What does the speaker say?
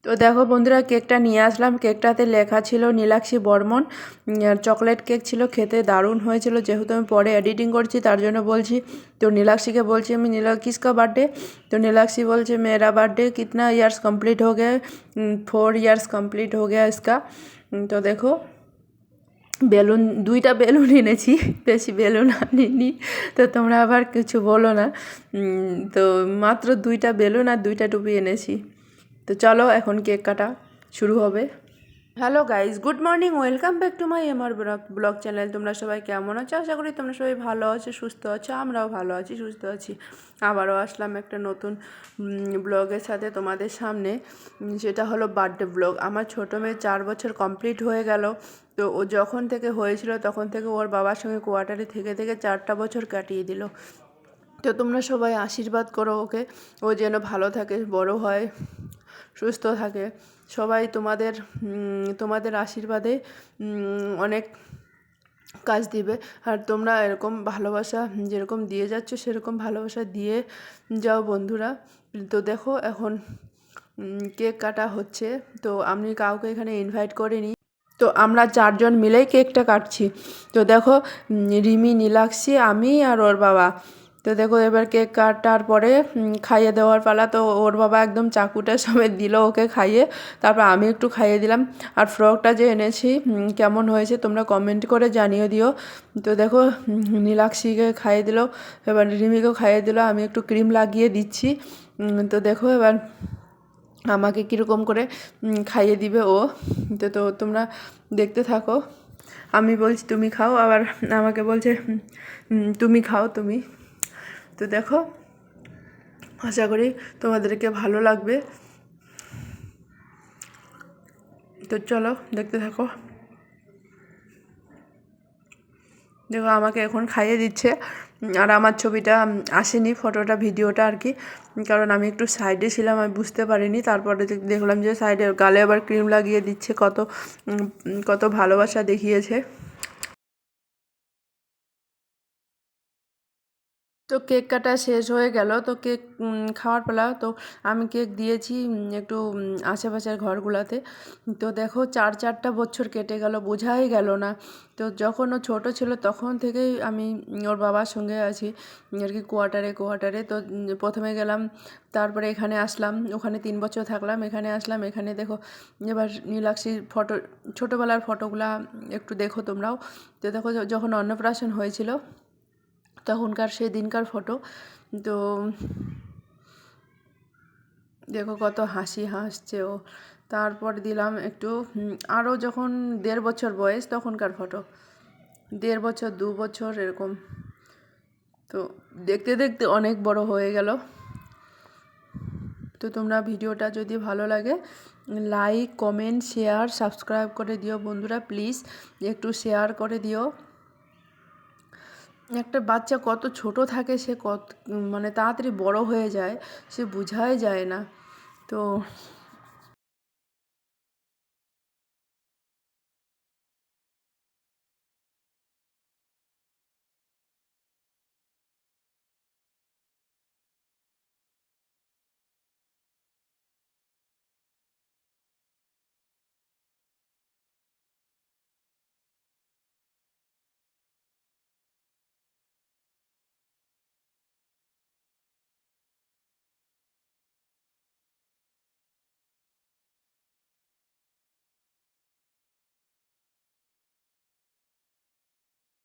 তো দেখো বন্ধুরা, কেকটা নিয়ে আসলাম। কেকটাতে লেখা ছিল নীলাক্ষী বর্মন। চকলেট কেক ছিল, খেতে দারুণ হয়েছিল। যেহেতু আমি পরে এডিটিং করছি তার জন্য বলছি। তো নীলাক্ষীকে বলছি আমি, কিসকা বাर्थडे? তো নীলাক্ষী বলছে मेरा बर्थडे कितना ईयर्स कंप्लीट हो गया? 4 ईयर्स कंप्लीट हो गया इसका। তো দেখো, বেলুন, 2টা বেলুন এনেছি, বেশি বেলুন আনিনি। তো তোমরা আবার কিছু বলো না। তো মাত্র 2টা বেলুন আর 2টা টুপি এনেছি। তো চলো এখন কেক কাটা শুরু হবে। Hello guys, good morning, welcome back to my blog channel. তোমরা সবাই কেমন আছো? আশা করি তোমরা সবাই ভালো আছো, সুস্থ আছো। আমরাও ভালো আছি, সুস্থ আছি। আবারও আসলাম একটা নতুন ব্লগের সাথে তোমাদের সামনে। সেটা হলো বার্থডে ব্লগ। আমার ছোটো মেয়ে 4 বছর কমপ্লিট হয়ে গেল। তো ও যখন থেকে হয়েছিল তখন থেকে ওর বাবার সঙ্গে কোয়ার্টারে থেকে থেকে 4টা বছর কাটিয়ে দিল। তো তোমরা সবাই আশীর্বাদ করো ওকে, ও যেন ভালো থাকে, বড় হয়, সুস্থ থাকে। সবাই তোমাদের আশীর্বাদে অনেক কাজ দিবে। আর তোমরা এরকম ভালোবাসা যেরকম দিয়ে যাচ্ছ সেরকম ভালোবাসা দিয়ে যাও বন্ধুরা। তো দেখো এখন কেক কাটা হচ্ছে। তো আমি কাউকে এখানে ইনভাইট করিনি। তো আমরা 4জন মিলেই কেকটা কাটছি। তো দেখো, রিমি, নীলাক্ষী, আমি আর ওর বাবা। তো দেখো এবার কেক কাটার পরে খাইয়ে দেওয়ার পালা। তো ওর বাবা একদম চাকুটা সমেত দিল ওকে খাইয়ে। তারপর আমি একটু খাইয়ে দিলাম। আর ফ্রকটা যে এনেছি কেমন হয়েছে তোমরা কমেন্ট করে জানিয়ে দিও। তো দেখো, নীলাক্ষীকে খাইয়ে দিল, এবার রিমিকেও খাইয়ে দিল। আমি একটু ক্রিম লাগিয়ে দিচ্ছি। তো দেখো এবার আমাকে কীরকম করে খাইয়ে দিবে ও। তো তোমরা দেখতে থাকো। আমি বলছি তুমি খাও, আবার আমাকে বলছে তুমি খাও তুমি। তো দেখো, আশা করি তোমাদেরকে ভালো লাগবে। তো চলো দেখতে থাকো। দেখো আমাকে এখন খাইয়ে দিচ্ছে। আর আমার ছবিটা আসেনি, ফটোটা, ভিডিওটা আর কি, কারণ আমি একটু সাইডে ছিলাম, আমি বুঝতে পারিনি। তারপরে দেখলাম যে সাইডে গালে আবার ক্রিম লাগিয়ে দিচ্ছে। কত ভালোবাসা দেখিয়েছে। তো কেক কাটা শেষ হয়ে গেল। তো কেক খাওয়ার পালা। তো আমি কেক দিয়েছি একটু আশেপাশের ঘরগুলাতে। তো দেখো 4টা বছর কেটে গেল, বোঝাই গেল না। তো যখন ও ছোটো ছিল তখন থেকেই আমি ওর বাবার সঙ্গে আছি আর কি, কোয়ার্টারে। তো প্রথমে গেলাম, তারপরে এখানে আসলাম, ওখানে 3 বছর থাকলাম, এখানে আসলাম। এখানে দেখো এবার নীলাক্ষীর ফটো, ছোটোবেলার ফটোগুলা একটু দেখো তোমরাও। তো দেখো যখন অন্নপ্রাশন হয়েছিল তখনকার সেই দিনকার ফটো। তো দেখো কত হাসি হাসছে ও। তারপর দিলাম একটু আরও যখন 1.5 বছর বয়স তখনকার ফটো, 1.5 বছর, 2 বছর এরকম। তো দেখতে দেখতে অনেক বড় হয়ে গেল। তো তোমরা ভিডিওটা যদি ভালো লাগে লাইক, কমেন্ট, শেয়ার, সাবস্ক্রাইব করে দিও বন্ধুরা, প্লিজ একটু শেয়ার করে দিও। একটা বাচ্চা কত ছোট থাকে, সে কত মানে তাড়াতাড়ি বড় হয়ে যায়, সে বোঝাই যায় না। তো